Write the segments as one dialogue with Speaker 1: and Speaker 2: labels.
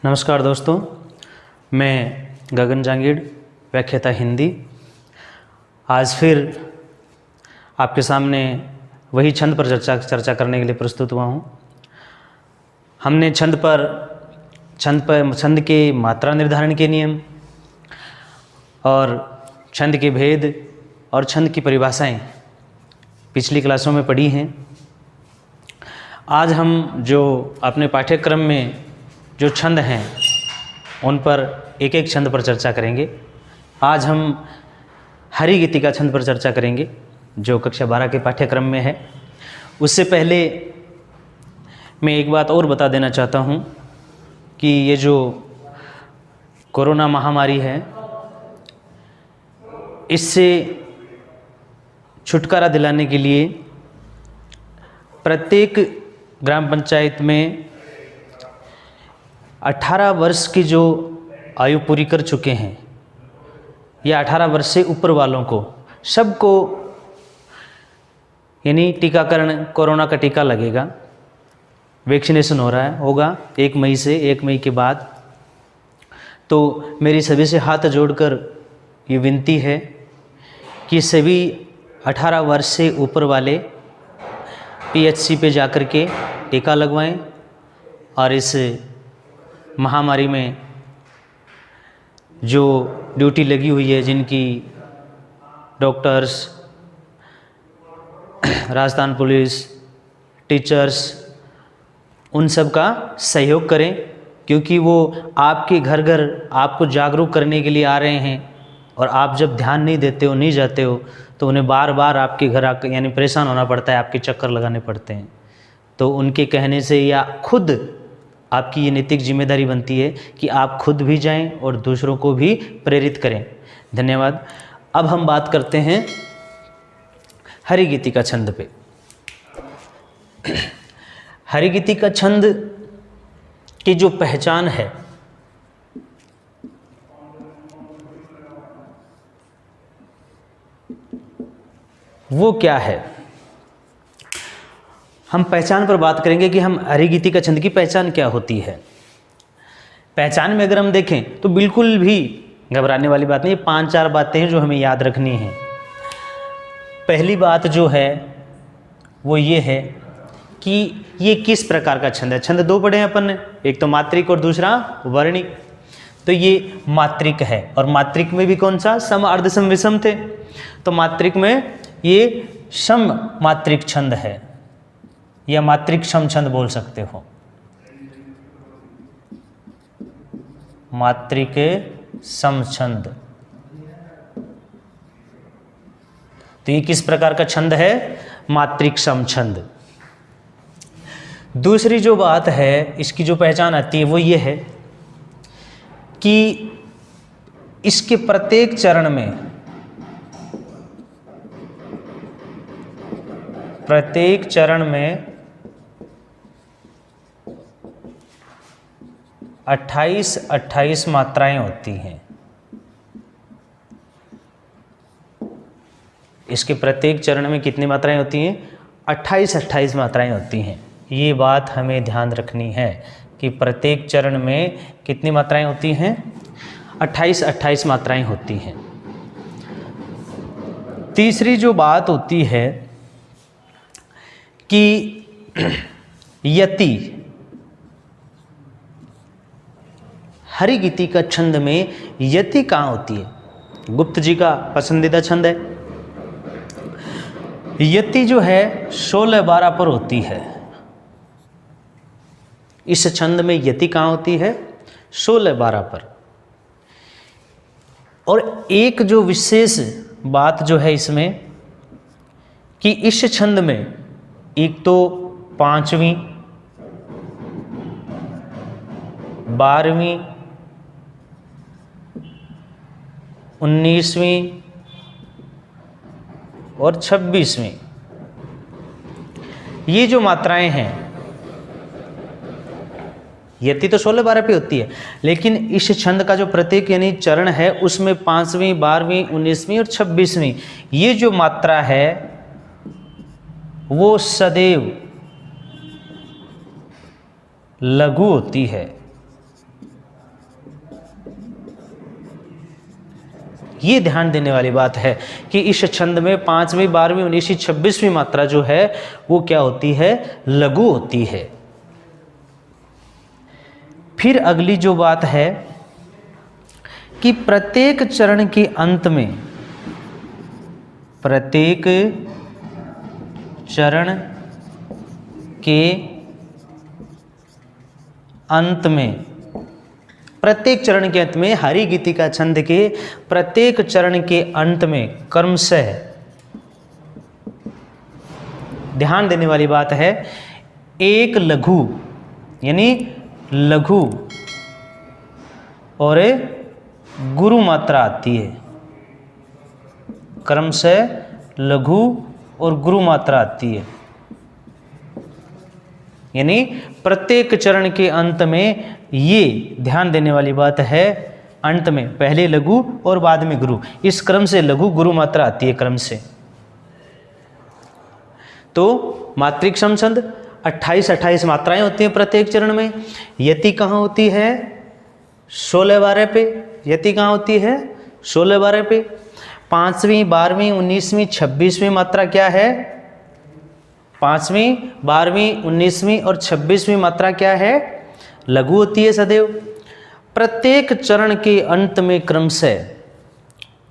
Speaker 1: नमस्कार दोस्तों, मैं गगन जांगीड़, व्याख्याता हिंदी। आज फिर आपके सामने वही छंद पर चर्चा करने के लिए प्रस्तुत हुआ हूँ। हमने छंद के मात्रा निर्धारण के नियम और छंद के भेद और छंद की परिभाषाएं पिछली क्लासों में पढ़ी हैं। आज हम जो अपने पाठ्यक्रम में जो छंद हैं उन पर एक एक छंद पर चर्चा करेंगे। आज हम हरि गीति का छंद पर चर्चा करेंगे जो कक्षा 12 के पाठ्यक्रम में है। उससे पहले मैं एक बात और बता देना चाहता हूँ कि ये जो कोरोना महामारी है, इससे छुटकारा दिलाने के लिए प्रत्येक ग्राम पंचायत में 18 वर्ष की जो आयु पूरी कर चुके हैं या 18 वर्ष से ऊपर वालों को सबको यानी टीकाकरण, कोरोना का टीका लगेगा। वैक्सीनेशन होगा 1 मई से, 1 मई के बाद। तो मेरी सभी से हाथ जोड़कर ये विनती है कि सभी 18 वर्ष से ऊपर वाले PHC पे जाकर के टीका लगवाएं और इस महामारी में जो ड्यूटी लगी हुई है, जिनकी डॉक्टर्स, राजस्थान पुलिस, टीचर्स, उन सब का सहयोग करें, क्योंकि वो आपके घर घर आपको जागरूक करने के लिए आ रहे हैं। और आप जब ध्यान नहीं देते हो, नहीं जाते हो, तो उन्हें बार बार आपके घर आकर यानी परेशान होना पड़ता है, आपके चक्कर लगाने पड़ते हैं। तो उनके कहने से या खुद आपकी ये नैतिक जिम्मेदारी बनती है कि आप खुद भी जाएं और दूसरों को भी प्रेरित करें। धन्यवाद। अब हम बात करते हैं हरि गीति का छंद पे। हरि गीति का छंद की जो पहचान है वो क्या है? हम पहचान पर बात करेंगे कि हम हरि गीति का छंद की पहचान क्या होती है। पहचान में अगर हम देखें तो बिल्कुल भी घबराने वाली बात नहीं है। 5-4 बातें हैं जो हमें याद रखनी हैं। पहली बात जो है वो ये है कि ये किस प्रकार का छंद है। छंद 2 पढ़े हैं अपन ने, एक तो मात्रिक और दूसरा वर्णिक। तो ये मात्रिक है और मात्रिक में भी कौन सा? सम, अर्ध, सम, विषम थे। तो मात्रिक में ये सम मात्रिक छंद है या मात्रिक सम छंद बोल सकते हो। मात्रिक सम छंद। तो ये किस प्रकार का छंद है? मात्रिक सम छंद। दूसरी जो बात है, इसकी जो पहचान आती है वो ये है कि इसके प्रत्येक चरण में 28 मात्राएं होती हैं। इसके प्रत्येक चरण में कितनी मात्राएं होती हैं? 28 मात्राएं होती हैं। ये बात हमें ध्यान रखनी है कि प्रत्येक चरण में कितनी मात्राएं होती हैं? 28 मात्राएं होती हैं। तीसरी जो बात होती है कि यति, हरि गीति का छंद में यति कहाँ होती है? गुप्त जी का पसंदीदा छंद है। यति जो है 16-12 पर होती है। इस छंद में यति कहाँ होती है? 16-12 पर। और एक जो विशेष बात जो है इसमें कि इस छंद में एक तो 5वीं, 12वीं, 19वीं और 26वीं, ये जो मात्राएं हैं, यति तो 16-12 पे होती है, लेकिन इस छंद का जो प्रत्येक यानी चरण है उसमें 5वीं, 12वीं, 19वीं और 26वीं ये जो मात्रा है वो सदैव लघु होती है। ये ध्यान देने वाली बात है कि इस छंद में 5वीं 12वीं 19वीं 26वीं मात्रा जो है वो क्या होती है, लघु होती है। फिर अगली जो बात है कि प्रत्येक चरण के अंत में, प्रत्येक चरण के अंत में, प्रत्येक चरण के अंत में हरि गीतिका छंद के प्रत्येक चरण के अंत में क्रमशः, ध्यान देने वाली बात है, एक लघु यानी लघु और गुरु मात्रा आती है। क्रमशः लघु और गुरु मात्रा आती है, यानी प्रत्येक चरण के अंत में ये ध्यान देने वाली बात है, अंत में पहले लघु और बाद में गुरु, इस क्रम से लघु गुरु मात्रा आती है क्रम से। तो मात्रिक समछंद 28 मात्राएं होती हैं प्रत्येक चरण में। यति कहाँ होती है, 16-12 पे। यति कहाँ होती है, 16-12 पे। 5वीं 12वीं 19वीं 26वीं मात्रा क्या है, 5वीं 12वीं 19वीं और 26वीं मात्रा क्या है, लघु होती है सदैव। प्रत्येक चरण के अंत में क्रमशः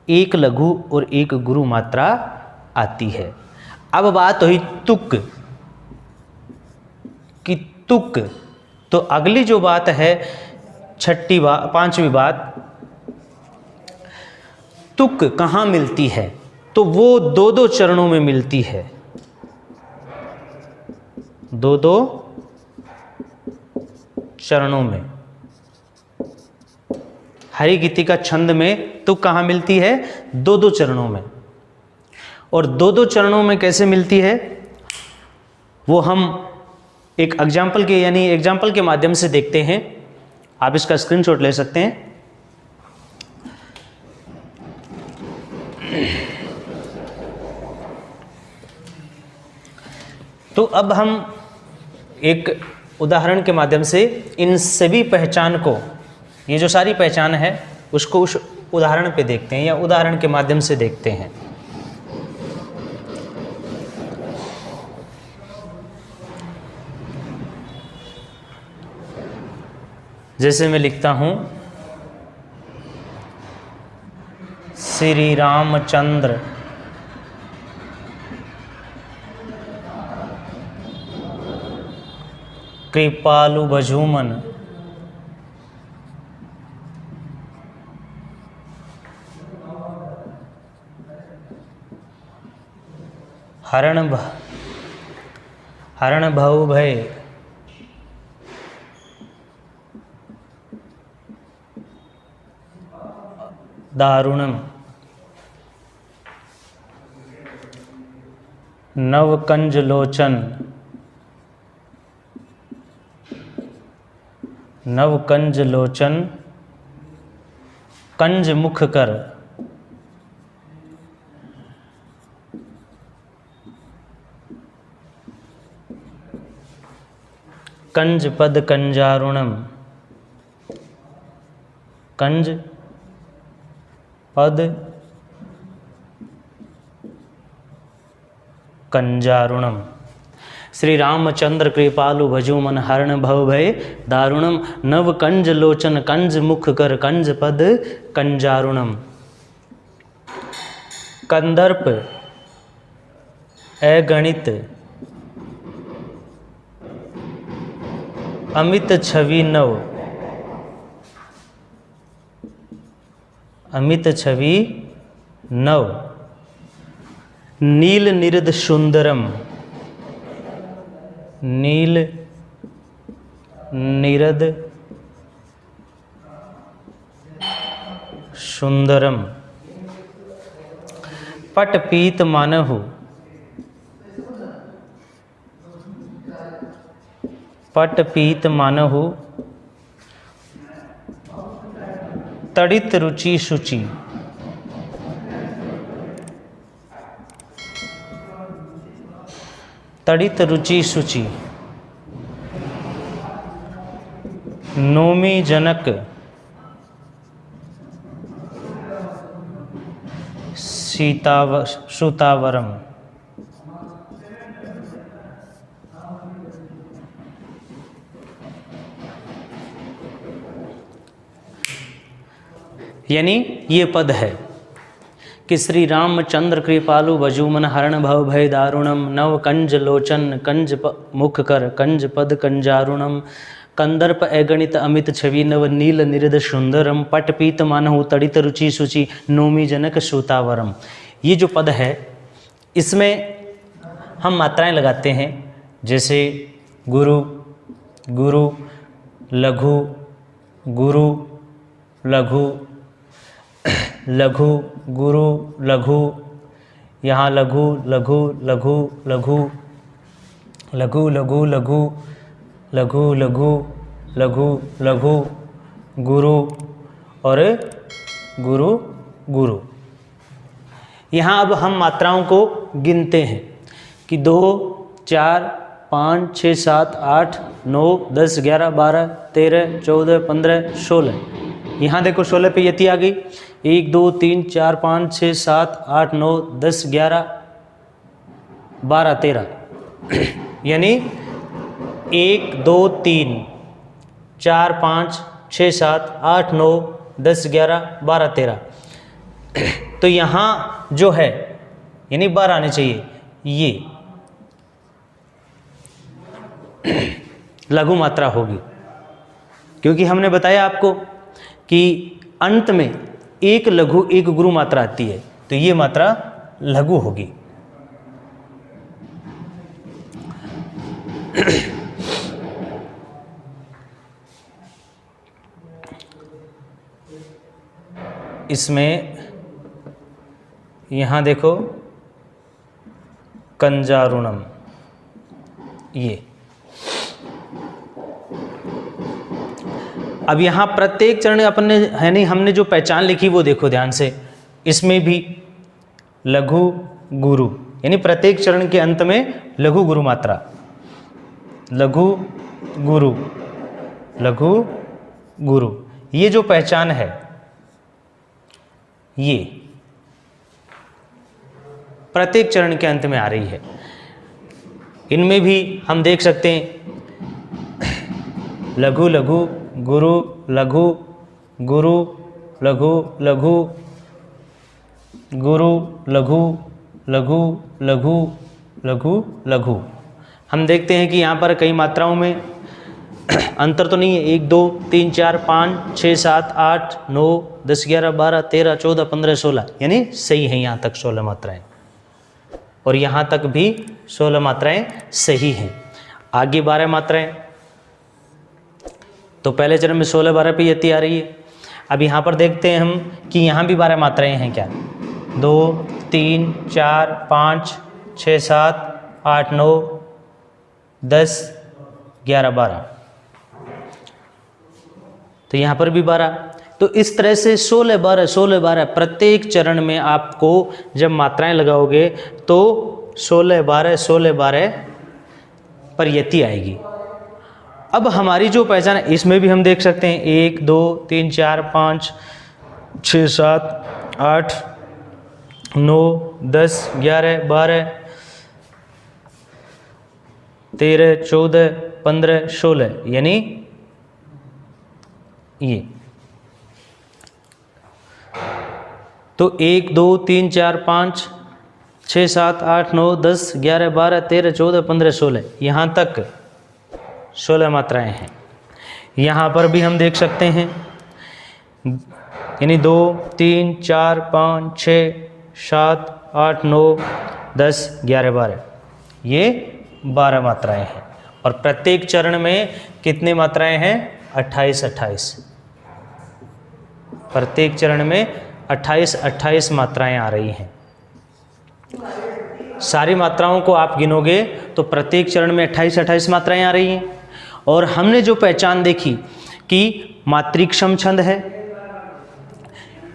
Speaker 1: एक लघु और एक गुरु मात्रा आती है। अब बात हुई तुक की, तुक। तो अगली जो बात है, 5वीं बात, तुक कहाँ मिलती है, तो वो 2-2 चरणों में मिलती है। 2-2 चरणों में हरि गीतिका छंद में तुक कहाँ मिलती है, 2-2 चरणों में। और 2-2 चरणों में कैसे मिलती है, वो हम एक एग्जाम्पल के माध्यम से देखते हैं। आप इसका स्क्रीनशॉट ले सकते हैं। तो अब हम एक उदाहरण के माध्यम से इन सभी पहचान को, ये जो सारी पहचान है उसको उस उदाहरण पे देखते हैं या उदाहरण के माध्यम से देखते हैं। जैसे मैं लिखता हूँ, श्री रामचंद्र कृपालु भजूमन हरण भव भय दारुणम नवकंज लोचन कंज मुख कर कंज पद कंजारुणम, कंज पद कंजारुणम। श्री रामचंद्र कृपालु भजूमन हरण भव भय दारुणम नव कंज लोचन कंज मुख कर कंज पद कंजारुणम। कंदर्प अगणित अमित छवि नव, अमित छवि नव नील निरद सुंदरम, नील निरद सुंदरम। पट पीत मानहु, पट पीत मानहु तड़ित रुचि शुचि, तड़ित रुचि शुचि नोमी जनक श्रुतावरम। यानी ये पद है कि श्री रामचंद्र कृपालु वजूमन हरण भव भय दारुणम नव कंज लोचन कंज मुख कर कंज पद कंजारुणम कंदर्प अगणित अमित छवि नव नील निरद सुंदरम पट पीत मानहु तड़ित रुचि सुचि नोमी जनक श्रुतावरम। ये जो पद है इसमें हम मात्राएं लगाते हैं, जैसे गुरु गुरु लघु गुरु लघु लघु गुरु लघु, यहाँ लघु लघु लघु लघु लघु लघु लघु लघु लघु लघु लघु गुरु और गुरु गुरु। यहाँ अब हम मात्राओं को गिनते हैं कि 2 4 5 6 7 8 9 10 11 12 13 14 15 16। यहाँ देखो 16 पे यति आ गई। 1 2 3 4 5 6 7 8 9 10 11 12 13 यानी 1 2 3 4 5 6 7 8 9 10 11 12 13। तो यहाँ जो है यानी 12 आने चाहिए। ये लघु मात्रा होगी, क्योंकि हमने बताया आपको कि अंत में एक लघु एक गुरु मात्रा आती है, तो ये मात्रा लघु होगी। इसमें यहाँ देखो कंजारुणम, ये अब यहाँ प्रत्येक चरण अपने है नहीं, हमने जो पहचान लिखी वो देखो ध्यान से। इसमें भी लघु गुरु यानी प्रत्येक चरण के अंत में लघु गुरु मात्रा, लघु गुरु लघु गुरु, ये जो पहचान है ये प्रत्येक चरण के अंत में आ रही है। इनमें भी हम देख सकते हैं लघु लघु गुरु लघु गुरु लघु लघु गुरु लघु लघु लघु लघु लघु। हम देखते हैं कि यहाँ पर कई मात्राओं में अंतर तो नहीं है। 1 2 3 4 5 6 7 8 9 10 11 12 13 14 15 16 यानी सही है यहाँ तक 16 मात्राएं, और यहाँ तक भी 16 मात्राएं सही हैं। आगे 12 मात्राएं, तो पहले चरण में 16 12 पे यति आ रही है। अब यहाँ पर देखते हैं हम कि यहाँ भी 12 मात्राएं हैं क्या। 2 3 4 5 6 7 8 9 10 11 12, तो यहाँ पर भी 12। तो इस तरह से 16 12 16 12 प्रत्येक चरण में आपको जब मात्राएं लगाओगे तो 16 12 पर यति आएगी। अब हमारी जो पहचान है इसमें भी हम देख सकते हैं 1 2 3 4 5 6 7 8 9 10 11 12 13 14 15 16 यानी ये। तो 1 2 3 4 5 6 7 8 9 10 11 12 13 14 15 16 यहाँ तक 16 मात्राएं हैं। यहाँ पर भी हम देख सकते हैं यानी 2 3 4 5 6 7 8 9 10 11 12 ये 12 मात्राएं हैं। और प्रत्येक चरण में कितने मात्राएं हैं? 28 28। प्रत्येक चरण में 28 28 मात्राएं आ रही हैं। सारी मात्राओं को आप गिनोगे तो प्रत्येक चरण में 28 28 मात्राएं आ रही हैं। और हमने जो पहचान देखी कि मातृक्षम छंद है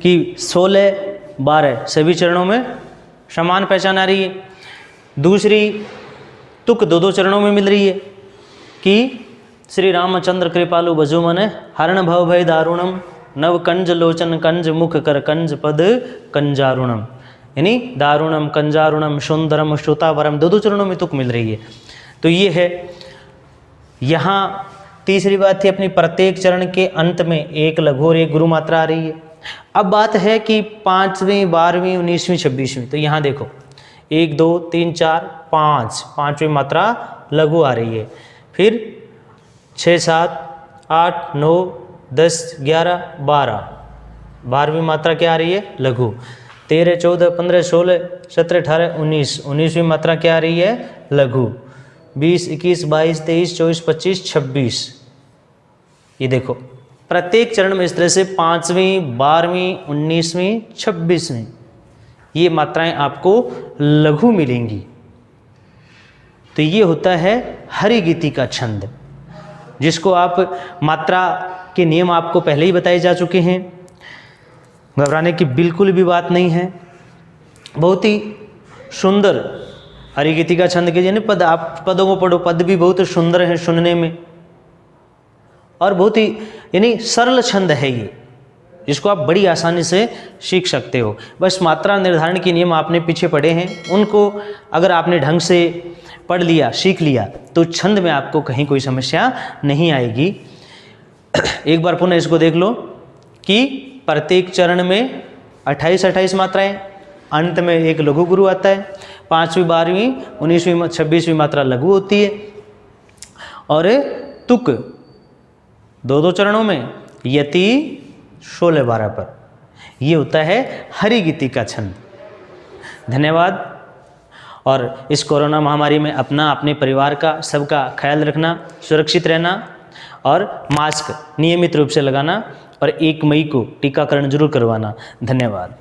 Speaker 1: कि 16 12 सभी चरणों में समान पहचान आ रही है। दूसरी तुक 2 चरणों में मिल रही है कि श्री रामचंद्र कृपालु भजोमन हरण भव भय दारुणम नव कंज लोचन कंज मुख कर कंज पद कंजारुणम। यानी दारुणम, कंजारुणम, सुंदरम, श्रुतावरम, दो चरणों में तुक मिल रही है। तो ये है। यहाँ तीसरी बात थी अपनी, प्रत्येक चरण के अंत में एक लघु और एक गुरु मात्रा आ रही है। अब बात है कि 5वीं, 12वीं, 19वीं, 26वीं। तो यहाँ देखो 1 2 3 4 5, 5वीं मात्रा लघु आ रही है। फिर 6 7 8 9 10 11 12, 12वीं मात्रा क्या आ रही है? लघु। 13 14 15 16 17 18 19, 19वीं मात्रा क्या आ रही है? लघु। 20 21 22 23 24 25 26। ये देखो प्रत्येक चरण में इस तरह से 5वीं, 12वीं, 19वीं, 26वीं ये मात्राएं आपको लघु मिलेंगी। तो ये होता है हरिगीति का छंद, जिसको आप मात्रा के नियम आपको पहले ही बताए जा चुके हैं, घबराने की बिल्कुल भी बात नहीं है। बहुत ही सुंदर हरिगीति का छंद के यानी पद, आप पदों को पढ़ो, पद भी बहुत सुंदर हैं सुनने में, और बहुत ही यानी सरल छंद है ये, जिसको आप बड़ी आसानी से सीख सकते हो। बस मात्रा निर्धारण के नियम आपने पीछे पढ़े हैं, उनको अगर आपने ढंग से पढ़ लिया, सीख लिया, तो छंद में आपको कहीं कोई समस्या नहीं आएगी। एक बार पुनः इसको देख लो कि प्रत्येक चरण में 28 मात्राएं, अंत में एक लघु गुरु आता है। 5वीं, 12वीं, 19वीं, 26वीं मात्रा लघु होती है, और तुक 2 चरणों में, यति 16 12 पर। ये होता है हरिगीति का छंद। धन्यवाद। और इस कोरोना महामारी में अपना, अपने परिवार का, सबका ख्याल रखना, सुरक्षित रहना, और मास्क नियमित रूप से लगाना, और 1 मई को टीकाकरण जरूर करवाना। धन्यवाद।